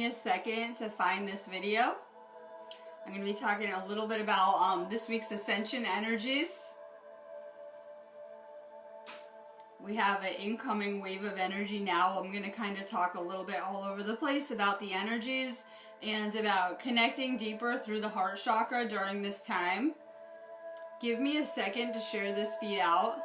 A second to find this video. I'm going to be talking a little bit about this week's Ascension energies. We have an incoming wave of energy now. I'm going to kind of talk a little bit all over the place about the energies and about connecting deeper through the heart chakra during this time. Give me a second to share this feed out.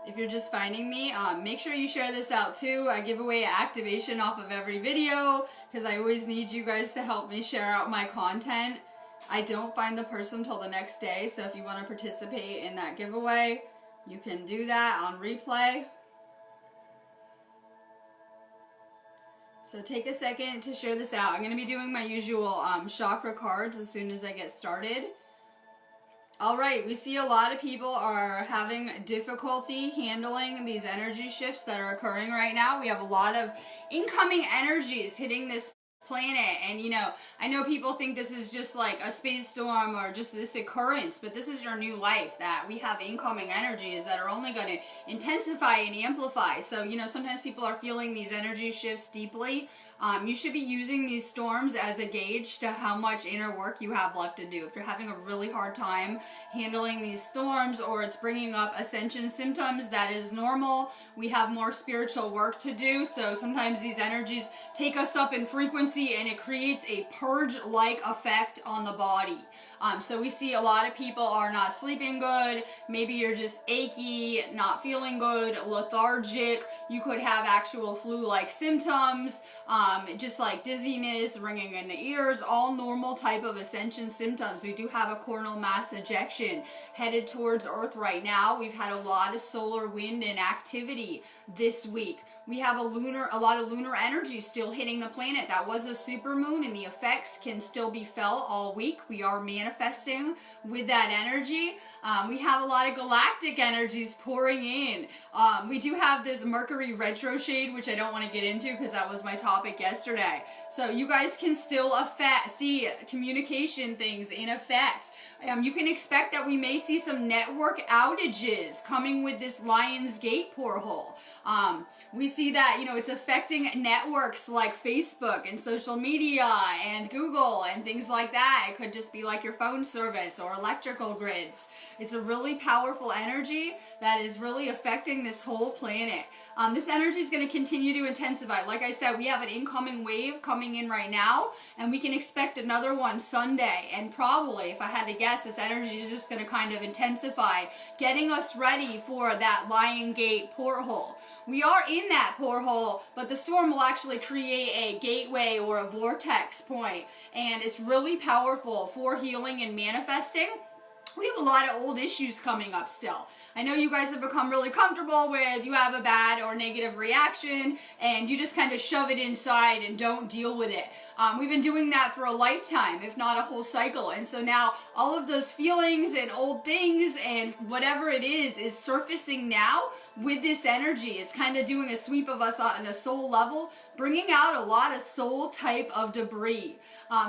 If you're just finding me, make sure you share this out too. I give away activation off of every video because I always need you guys to help me share out my content. I don't find the person till the next day, so if you want to participate in that giveaway, you can do that on replay. So take a second to share this out. I'm going to be doing my usual chakra cards as soon as I get started. Alright, we see a lot of people are having difficulty handling these energy shifts that are occurring right now. We have a lot of incoming energies hitting this planet, and I know people think this is just like a space storm or just this occurrence, but this is your new life, that we have incoming energies that are only going to intensify and amplify. So sometimes people are feeling these energy shifts deeply. You should be using these storms as a gauge to how much inner work you have left to do. If you're having a really hard time handling these storms, or it's bringing up ascension symptoms, that is normal. We have more spiritual work to do, so sometimes these energies take us up in frequency and it creates a purge-like effect on the body. So we see a lot of people are not sleeping good. Maybe you're just achy, not feeling good, lethargic. You could have actual flu-like symptoms, just like dizziness, ringing in the ears, all normal type of ascension symptoms. We do have a coronal mass ejection headed towards Earth right now. We've had a lot of solar wind and activity this week. We have a lot of lunar energy still hitting the planet. That was a supermoon, and the effects can still be felt all week. We are manifesting with that energy. We have a lot of galactic energies pouring in. We do have this Mercury retrograde, which I don't want to get into because that was my topic yesterday. So you guys can still see communication things in effect. You can expect that we may see some network outages coming with this Lion's Gate portal. We see that, it's affecting networks like Facebook and social media and Google and things like that. It could just be like your phone service or electrical grids. It's a really powerful energy that is really affecting this whole planet. This energy is going to continue to intensify. Like I said, we have an incoming wave coming in right now, and we can expect another one Sunday. And probably, if I had to guess, this energy is just going to kind of intensify, getting us ready for that Lion Gate porthole. We are in that porthole, but the storm will actually create a gateway or a vortex point, and it's really powerful for healing and manifesting. We have a lot of old issues coming up still. I know you guys have become really comfortable with you have a bad or negative reaction and you just kind of shove it inside and don't deal with it. We've been doing that for a lifetime, if not a whole cycle. And so now all of those feelings and old things and whatever it is surfacing now with this energy. It's kind of doing a sweep of us on a soul level, bringing out a lot of soul type of debris.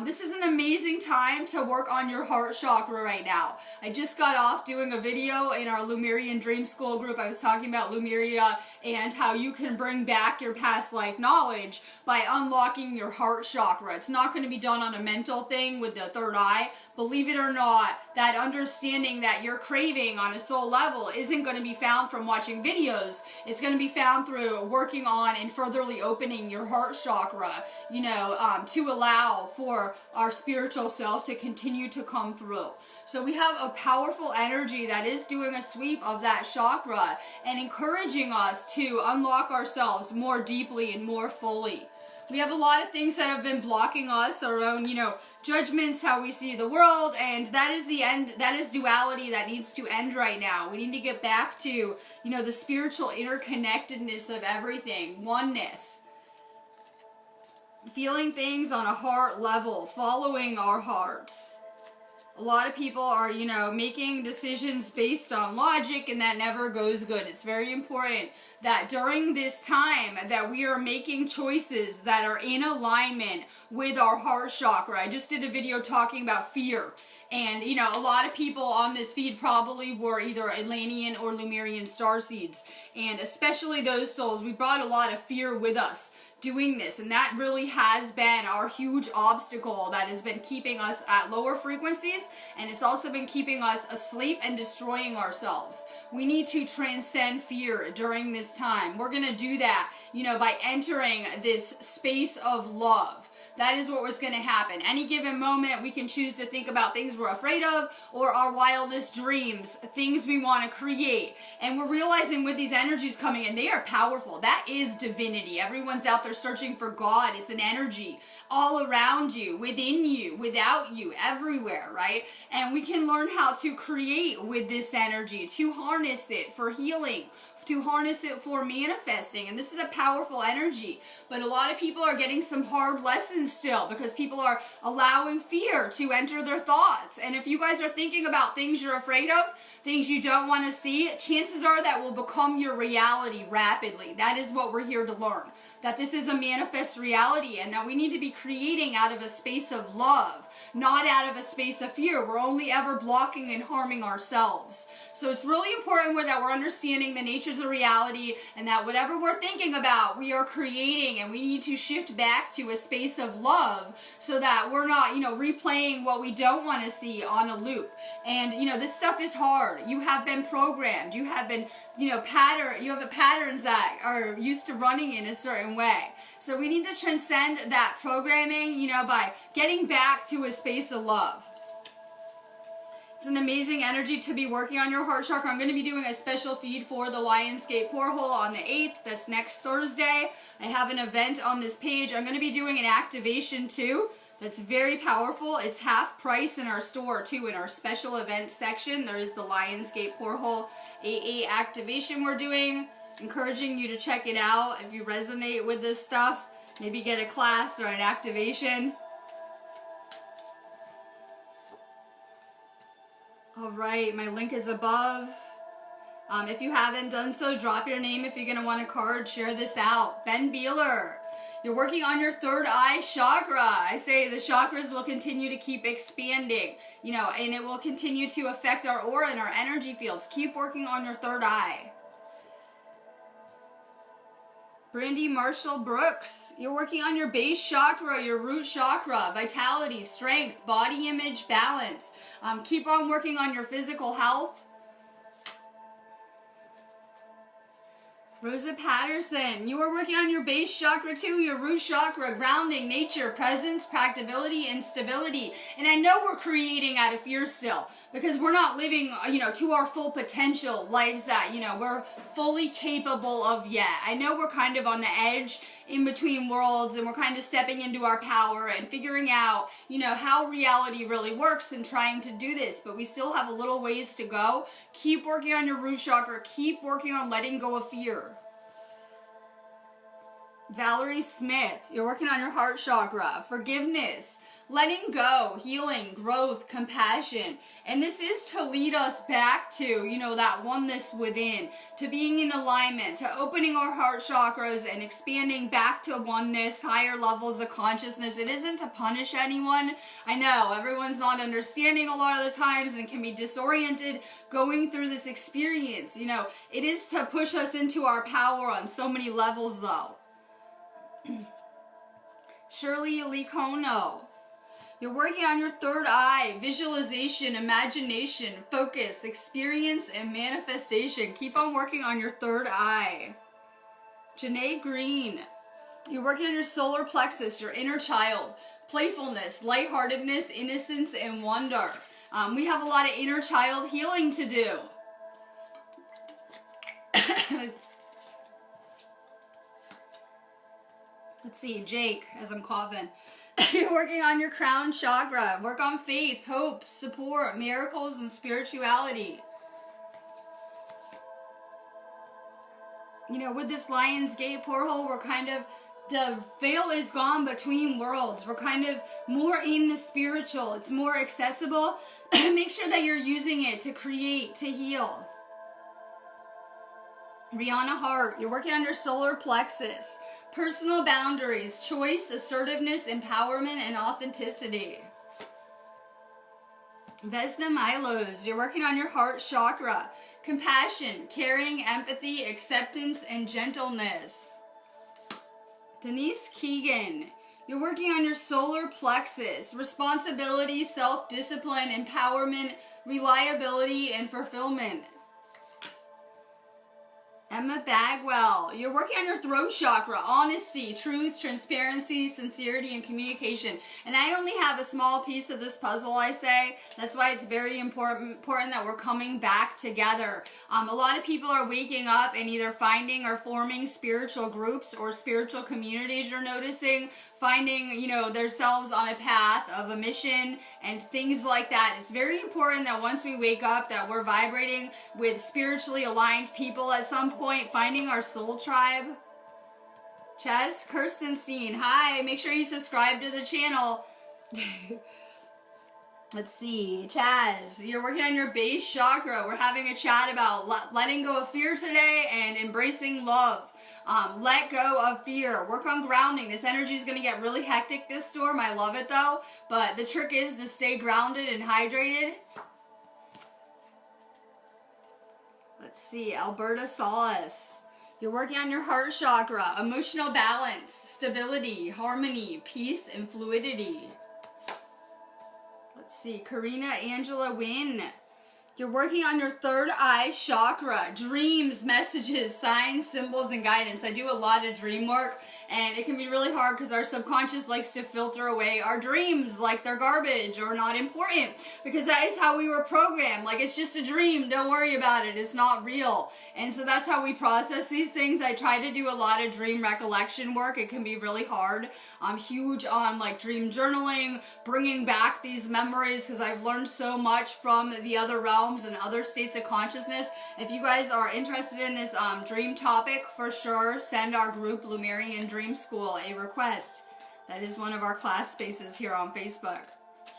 This is an amazing time to work on your heart chakra right now. I just got off doing a video in our Lemurian Dream School group. I was talking about Lemuria and how you can bring back your past life knowledge by unlocking your heart chakra. It's not going to be done on a mental thing with the third eye. Believe it or not, that understanding that you're craving on a soul level isn't going to be found from watching videos. It's going to be found through working on and furtherly opening your heart chakra, to allow for our spiritual self to continue to come through. So we have a powerful energy that is doing a sweep of that chakra and encouraging us to unlock ourselves more deeply and more fully. We have a lot of things that have been blocking us, our own, judgments, how we see the world, and that is the end. That is duality that needs to end right now. We need to get back to, the spiritual interconnectedness of everything, oneness. Feeling things on a heart level, following our hearts. A lot of people are, making decisions based on logic, and that never goes good. It's very important that during this time that we are making choices that are in alignment with our heart chakra. I just did a video talking about fear. And, a lot of people on this feed probably were either Atlantean or Lemurian starseeds. And especially those souls, we brought a lot of fear with us. doing this. And that really has been our huge obstacle that has been keeping us at lower frequencies, and it's also been keeping us asleep and destroying ourselves. We need to transcend fear during this time. We're going to do that, by entering this space of love. That is what was going to happen. Any given moment, we can choose to think about things we're afraid of or our wildest dreams, things we want to create. And we're realizing with these energies coming in, they are powerful. That is divinity. Everyone's out there searching for God. It's an energy all around you, within you, without you, everywhere, right? And we can learn how to create with this energy, to harness it for healing, to harness it for manifesting. And this is a powerful energy, but a lot of people are getting some hard lessons still because people are allowing fear to enter their thoughts. And if you guys are thinking about things you're afraid of, things you don't want to see, chances are that will become your reality rapidly. That is what we're here to learn, that this is a manifest reality, and that we need to be creating out of a space of love, not out of a space of fear. We're only ever blocking and harming ourselves. So it's really important that we're understanding the natures of reality, and that whatever we're thinking about, we are creating, and we need to shift back to a space of love so that we're not, replaying what we don't want to see on a loop. And, this stuff is hard. You have been programmed. You have been, you have patterns that are used to running in a certain way. So we need to transcend that programming, by getting back to a space of love. It's an amazing energy to be working on your heart chakra. I'm going to be doing a special feed for the Lionsgate portal on the 8th. That's next Thursday. I have an event on this page. I'm going to be doing an activation too. That's very powerful. It's half price in our store too. In our special event section, there is the Lionsgate portal AA activation we're doing. Encouraging you to check it out if you resonate with this stuff. Maybe get a class or an activation. All right, my link is above. If you haven't done so, drop your name if you're going to want a card. Share this out. Ben Beeler, you're working on your third eye chakra. I say the chakras will continue to keep expanding, and it will continue to affect our aura and our energy fields. Keep working on your third eye. Brandy Marshall Brooks, you're working on your base chakra, your root chakra, vitality, strength, body image, balance. Keep on working on your physical health. Rosa Patterson, you are working on your base chakra too, your root chakra, grounding, nature, presence, practicability, and stability. And I know we're creating out of fear still, because we're not living, to our full potential lives that, we're fully capable of yet. I know we're kind of on the edge in between worlds, and we're kind of stepping into our power and figuring out, how reality really works and trying to do this, but we still have a little ways to go. Keep working on your root chakra. Keep working on letting go of fear. Valerie Smith, you're working on your heart chakra, forgiveness, letting go, healing, growth, compassion. And this is to lead us back to, that oneness within, to being in alignment, to opening our heart chakras and expanding back to oneness, higher levels of consciousness. It isn't to punish anyone. I know everyone's not understanding a lot of the times and can be disoriented going through this experience. It is to push us into our power on so many levels though. Shirley Licono, you're working on your third eye, visualization, imagination, focus, experience, and manifestation. Keep on working on your third eye. Janae Green, you're working on your solar plexus, your inner child, playfulness, lightheartedness, innocence, and wonder. We have a lot of inner child healing to do. Let's see, Jake, as I'm coughing. You're working on your crown chakra. Work on faith, hope, support, miracles, and spirituality. With this Lionsgate portal, we're kind of, the veil is gone between worlds. We're kind of more in the spiritual. It's more accessible. Make sure that you're using it to create, to heal. Rihanna Hart, you're working on your solar plexus. Personal boundaries, choice, assertiveness, empowerment, and authenticity. Vesna Milos, you're working on your heart chakra. Compassion, caring, empathy, acceptance, and gentleness. Denise Keegan, you're working on your solar plexus, responsibility, self-discipline, empowerment, reliability, and fulfillment. Emma Bagwell, you're working on your throat chakra, honesty, truth, transparency, sincerity, and communication. And I only have a small piece of this puzzle, I say. That's why it's very important that we're coming back together. A lot of people are waking up and either finding or forming spiritual groups or spiritual communities, you're noticing, finding, themselves on a path of a mission and things like that. It's very important that once we wake up that we're vibrating with spiritually aligned people at some point, finding our soul tribe. Chaz Kirstenstein, hi, make sure you subscribe to the channel. Let's see, Chaz, you're working on your base chakra. We're having a chat about letting go of fear today and embracing love. Let go of fear. Work on grounding. This energy is going to get really hectic this storm. I love it though. But the trick is to stay grounded and hydrated. Let's see. Alberta Solace. You're working on your heart chakra. Emotional balance, stability, harmony, peace, and fluidity. Let's see. Karina Angela Wynn. You're working on your third eye chakra, dreams, messages, signs, symbols, and guidance. I do a lot of dream work, and it can be really hard because our subconscious likes to filter away our dreams like they're garbage or not important, because that is how we were programmed. Like, it's just a dream, don't worry about it, it's not real. And so that's how we process these things. I try to do a lot of dream recollection work. It can be really hard. I'm huge on like dream journaling, bringing back these memories, because I've learned so much from the other realms and other states of consciousness. If you guys are interested in this dream topic, for sure send our group Lumerian Dream School a request. That is one of our class spaces here on Facebook.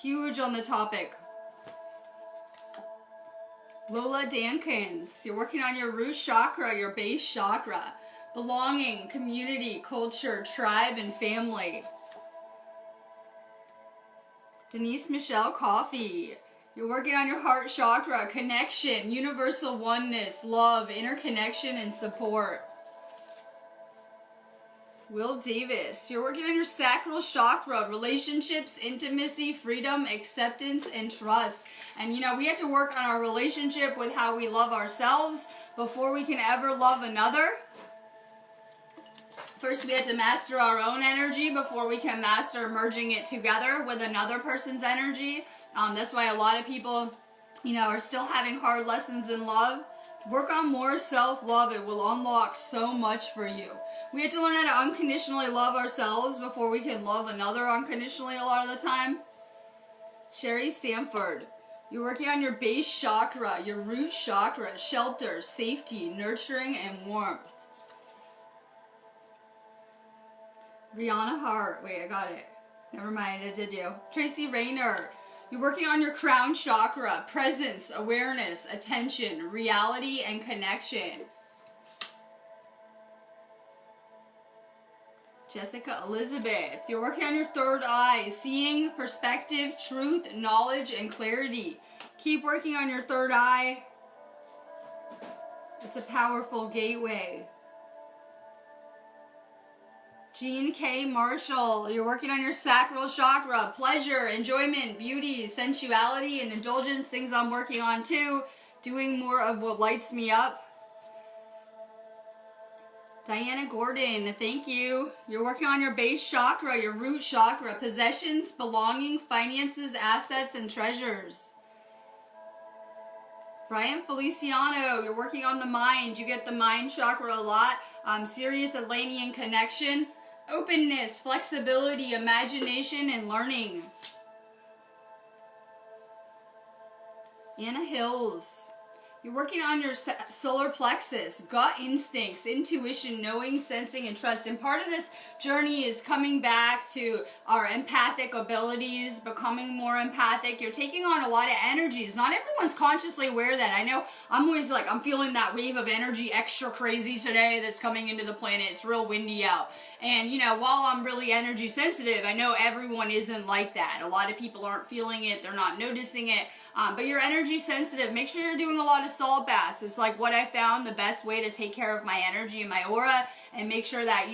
Huge on the topic. Lola Dankins, you're working on your root chakra, your base chakra. Belonging, community, culture, tribe, and family. Denise Michelle Coffey, you're working on your heart chakra, connection, universal oneness, love, interconnection, and support. Will Davis, you're working on your sacral chakra, relationships, intimacy, freedom, acceptance, and trust. And we have to work on our relationship with how we love ourselves before we can ever love another. First, we have to master our own energy before we can master merging it together with another person's energy. That's why a lot of people, are still having hard lessons in love. Work on more self-love. It will unlock so much for you. We have to learn how to unconditionally love ourselves before we can love another unconditionally a lot of the time. Sherry Sanford, you're working on your base chakra, your root chakra, shelter, safety, nurturing, and warmth. Rihanna Hart, wait, I got it. Never mind, I did you. Tracy Rayner, you're working on your crown chakra, presence, awareness, attention, reality, and connection. Jessica Elizabeth, you're working on your third eye, seeing, perspective, truth, knowledge, and clarity. Keep working on your third eye. It's a powerful gateway. Jean K. Marshall, you're working on your sacral chakra, pleasure, enjoyment, beauty, sensuality, and indulgence, things I'm working on too. Doing more of what lights me up. Diana Gordon, thank you. You're working on your base chakra, your root chakra, possessions, belonging, finances, assets, and treasures. Brian Feliciano, you're working on the mind. You get the mind chakra a lot. Sirius Atlantean connection, openness, flexibility, imagination, and learning. Anna Hills, you're working on your solar plexus, gut instincts, intuition, knowing, sensing, and trust. And part of this journey is coming back to our empathic abilities, becoming more empathic. You're taking on a lot of energies. Not everyone's consciously aware of that. I know I'm always like, I'm feeling that wave of energy extra crazy today that's coming into the planet. It's real windy out. And, while I'm really energy sensitive, I know everyone isn't like that. A lot of people aren't feeling it. They're not noticing it. But you're energy sensitive. Make sure you're doing a lot of salt baths. It's like what I found the best way to take care of my energy and my aura, and make sure that,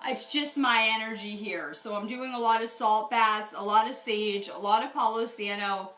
It's just my energy here. So I'm doing a lot of salt baths, a lot of sage, a lot of Palo Santo.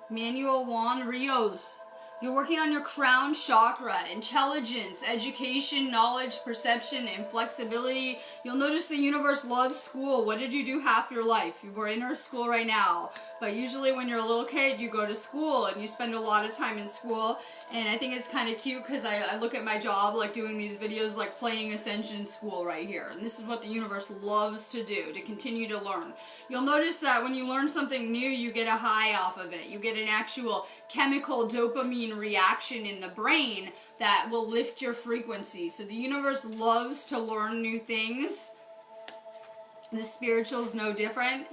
Manuel Juan Rios. You're working on your crown chakra, intelligence, education, knowledge, perception, and flexibility. You'll notice the universe loves school. What did you do half your life? You were in our school right now. But usually when you're a little kid, you go to school and you spend a lot of time in school. And I think it's kind of cute because I look at my job like doing these videos like playing Ascension School right here. And this is what the universe loves to do, to continue to learn. You'll notice that when you learn something new, you get a high off of it. You get an actual chemical dopamine reaction in the brain that will lift your frequency. So the universe loves to learn new things. The spiritual's no different.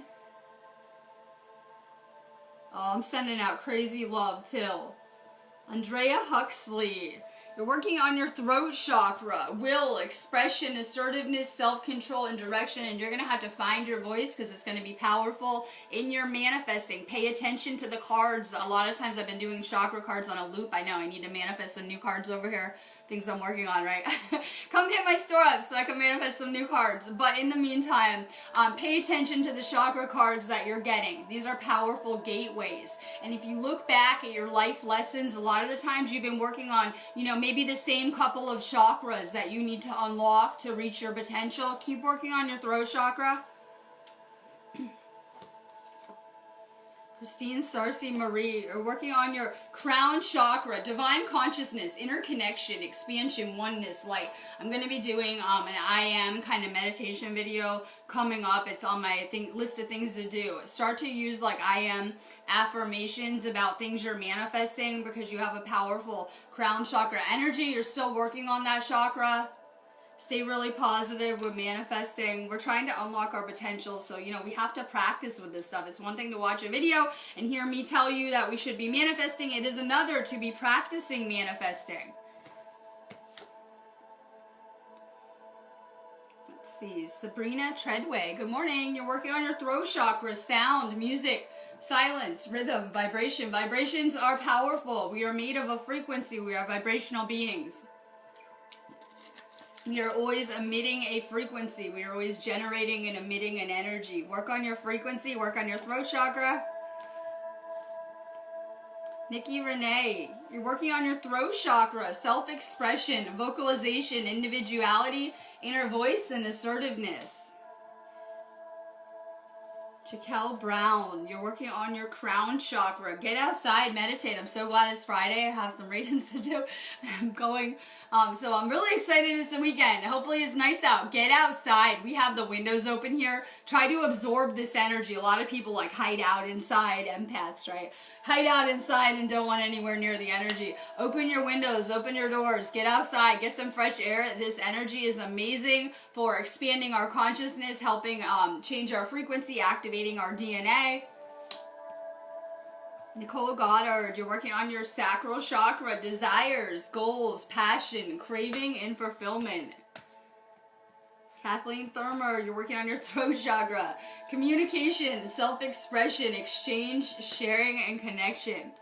Oh, I'm sending out crazy love, Till. Andrea Huxley. You're working on your throat chakra. Will, expression, assertiveness, self-control, and direction. And you're going to have to find your voice because it's going to be powerful in your manifesting. Pay attention to the cards. A lot of times I've been doing chakra cards on a loop. I know I need to manifest some new cards over here. Things I'm working on, right? Come hit my store up so I can manifest some new cards. But in the meantime, pay attention to the chakra cards that you're getting. These are powerful gateways. And if you look back at your life lessons, a lot of the times you've been working on, you know, maybe the same couple of chakras that you need to unlock to reach your potential. Keep working on your throat chakra. Christine Sarcy Marie, you're working on your crown chakra, divine consciousness, interconnection, expansion, oneness, light. I'm going to be doing an I am kind of meditation video coming up. It's on my list of things to do. Start to use like I am affirmations about things you're manifesting because you have a powerful crown chakra energy. You're still working on that chakra. Stay really positive with manifesting. We're trying to unlock our potential, so, you know, we have to practice with this stuff. It's one thing to watch a video and hear me tell you that we should be manifesting. It is another to be practicing manifesting. Let's see. Sabrina Treadway. Good morning. You're working on your throat chakra, sound, music, silence, rhythm, vibration. Vibrations are powerful. We are made of a frequency. We are vibrational beings. We are always emitting a frequency. We are always generating and emitting an energy. Work on your frequency. Work on your throat chakra. Nikki Renee, you're working on your throat chakra, self-expression, vocalization, individuality, inner voice, and assertiveness. Jaquel Brown, you're working on your crown chakra. Get outside, meditate. I'm so glad it's Friday. I have some readings to do. I'm going, so I'm really excited it's the weekend. Hopefully it's nice out. Get outside. We have the windows open here. Try to absorb this energy. A lot of people like hide out inside, empaths, right? Hide out inside and don't want anywhere near the energy. Open your windows, open your doors, get outside, get some fresh air. This energy is amazing for expanding our consciousness, helping change our frequency, activating our DNA. Nicole Goddard, you're working on your sacral chakra, desires, goals, passion, craving, and fulfillment. Kathleen Thurmer, you're working on your throat chakra, communication, self-expression, exchange, sharing, and connection.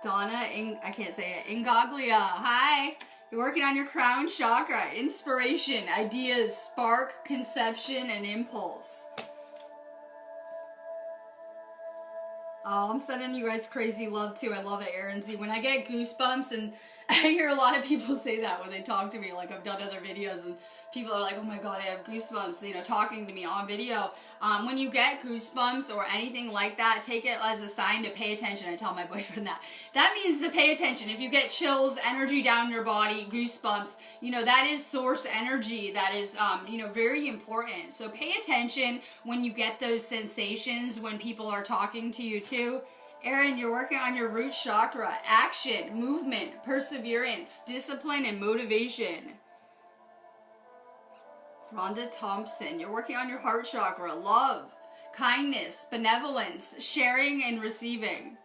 Donna, I can't say it, Ingaglia, hi. You're working on your crown chakra, inspiration, ideas, spark, conception, and impulse. Oh, I'm sending you guys crazy love too. I love it, Aaron Z. When I get goosebumps, and I hear a lot of people say that when they talk to me, like I've done other videos and people are like, oh my god, I have goosebumps, you know, talking to me on video. When you get goosebumps or anything like that, take it as a sign to pay attention. I tell my boyfriend that. That means to pay attention. If you get chills, energy down your body, goosebumps, you know, that is source energy. That is, you know, very important. So pay attention when you get those sensations when people are talking to you too. Aaron, you're working on your root chakra, action, movement, perseverance, discipline, and motivation. Rhonda Thompson, you're working on your heart chakra, love, kindness, benevolence, sharing, and receiving.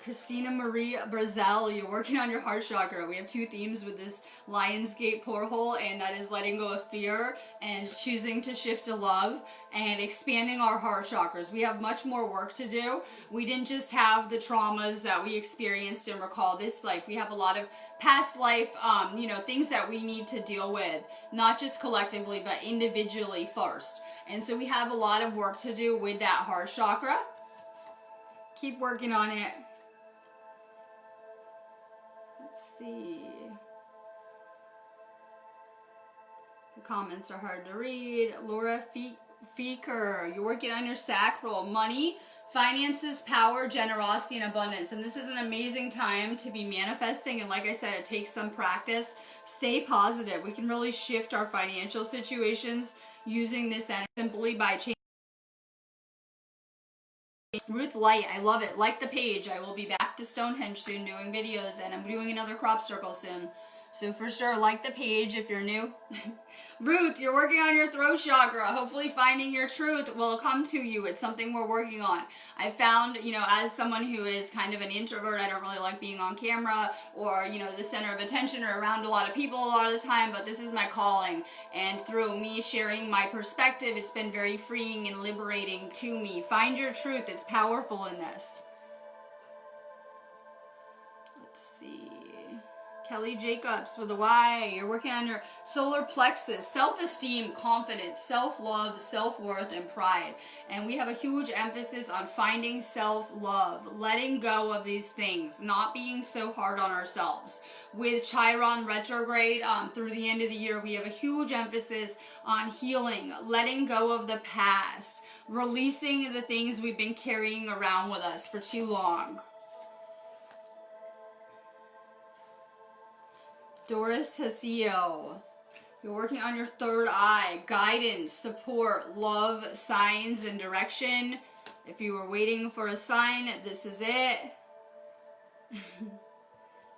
Christina Marie Brazel, you're working on your heart chakra. We have 2 themes with this Lionsgate porthole, and that is letting go of fear and choosing to shift to love and expanding our heart chakras. We have much more work to do. We didn't just have the traumas that we experienced and recall this life. We have a lot of past life, things that we need to deal with, not just collectively, but individually first. And so we have a lot of work to do with that heart chakra. Keep working on it. Let's see. The comments are hard to read. Laura Feeker, you're working on your sacral. Money, finances, power, generosity, and abundance. And this is an amazing time to be manifesting. And like I said, it takes some practice. Stay positive. We can really shift our financial situations using this energy simply by changing. Ruth Light, I love it. Like the page. I will be back to Stonehenge soon doing videos, and I'm doing another crop circle soon. So for sure, like the page if you're new. Ruth, you're working on your throat chakra. Hopefully finding your truth will come to you. It's something we're working on. I found, as someone who is kind of an introvert, I don't really like being on camera or, the center of attention or around a lot of people a lot of the time, but this is my calling. And through me sharing my perspective, it's been very freeing and liberating to me. Find your truth. It's powerful in this. Let's see. Kelly Jacobs with a Y. You're working on your solar plexus, self-esteem, confidence, self-love, self-worth, and pride. And we have a huge emphasis on finding self-love, letting go of these things, not being so hard on ourselves. With Chiron retrograde through the end of the year, we have a huge emphasis on healing, letting go of the past, releasing the things we've been carrying around with us for too long. Doris Hasio, you're working on your third eye, guidance, support, love, signs, and direction. If you were waiting for a sign, this is it.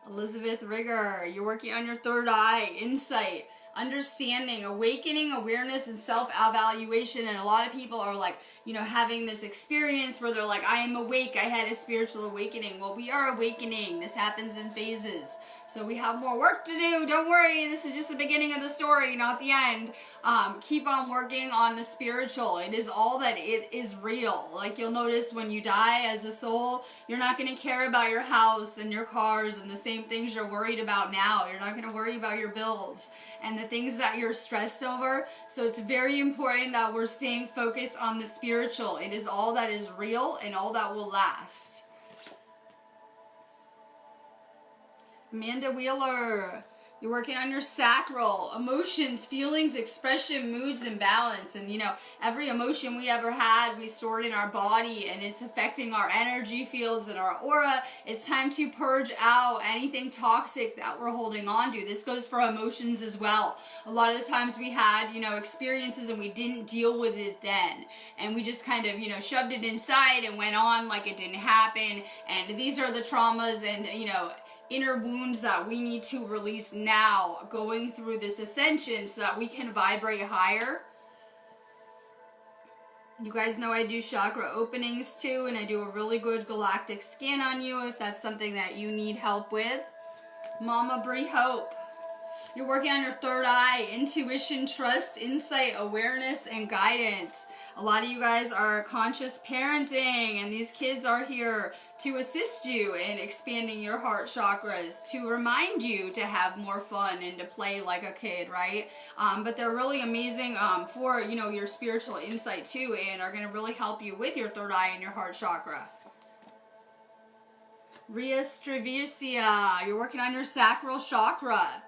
Elizabeth Rigger, you're working on your third eye, insight, understanding, awakening, awareness, and self-evaluation. And a lot of people are like, having this experience where they're like, I am awake, I had a spiritual awakening. Well, we are awakening. This happens in phases. So we have more work to do. Don't worry, this is just the beginning of the story, not the end. Keep on working on the spiritual. It is all that it is real. Like you'll notice when you die as a soul, you're not going to care about your house and your cars and the same things you're worried about now. You're not going to worry about your bills and the things that you're stressed over. So it's very important that we're staying focused on the spiritual. It is all that is real and all that will last. Amanda Wheeler, you're working on your sacral, emotions, feelings, expression, moods, and balance. And every emotion we ever had, we stored in our body, and it's affecting our energy fields and our aura. It's time to purge out anything toxic that we're holding on to. This goes for emotions as well. A lot of the times we had, experiences and we didn't deal with it then. And we just kind of, shoved it inside and went on like it didn't happen. And these are the traumas and, inner wounds that we need to release now, going through this ascension so that we can vibrate higher. You guys know I do chakra openings too, and I do a really good galactic scan on you if that's something that you need help with. Mama Brie Hope, you're working on your third eye, intuition, trust, insight, awareness, and guidance. A lot of you guys are conscious parenting, and these kids are here to assist you in expanding your heart chakras, to remind you to have more fun and to play like a kid, right? But they're really amazing for, your spiritual insight too, and are going to really help you with your third eye and your heart chakra. Ria Stravicia, you're working on your sacral chakra.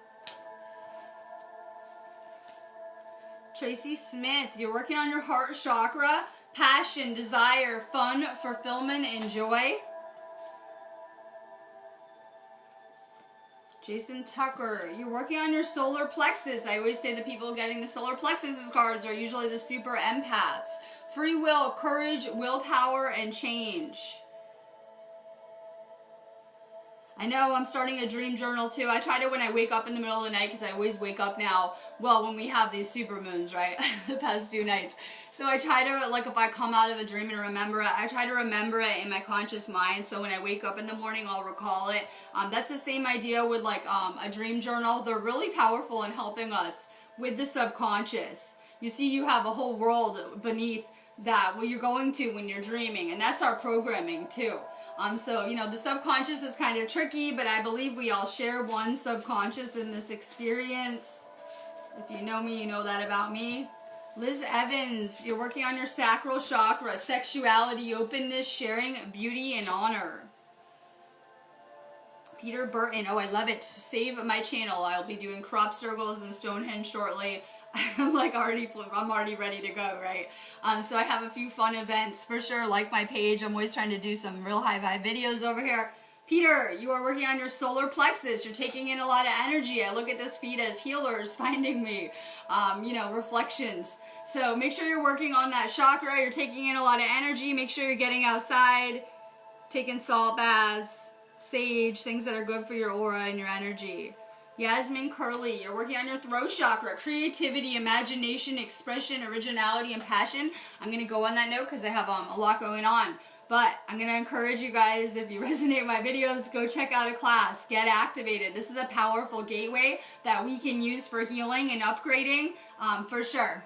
Tracy Smith, you're working on your heart chakra, passion, desire, fun, fulfillment, and joy. Jason Tucker, you're working on your solar plexus. I always say the people getting the solar plexus cards are usually the super empaths. Free will, courage, willpower, and change. I know I'm starting a dream journal too. I try to when I wake up in the middle of the night, because I always wake up now, well, when we have these super moons, right? The past 2 nights. So I try to, like, if I come out of a dream and remember it, I try to remember it in my conscious mind. So when I wake up in the morning, I'll recall it. That's the same idea with like a dream journal. They're really powerful in helping us with the subconscious. You see, you have a whole world beneath that what you're going to when you're dreaming, and that's our programming too. So, you know, the subconscious is kind of tricky, but I believe we all share one subconscious in this experience. If you know me, you know that about me. Liz Evans, you're working on your sacral chakra, sexuality, openness, sharing, beauty, and honor. Peter Burton, oh, I love it. Save my channel. I'll be doing crop circles and Stonehenge shortly. I'm already ready to go, right? So I have a few fun events for sure. Like my page, I'm always trying to do some real high vibe videos over here. Peter, you are working on your solar plexus. You're taking in a lot of energy. I look at this feed as healers finding me, you know, reflections. So make sure you're working on that chakra. You're taking in a lot of energy. Make sure you're getting outside, taking salt baths, sage, things that are good for your aura and your energy. Yasmin Curley, you're working on your throat chakra, creativity, imagination, expression, originality, and passion. I'm going to go on that note because I have a lot going on. But I'm going to encourage you guys, if you resonate with my videos, go check out a class, get activated. This is a powerful gateway that we can use for healing and upgrading for sure.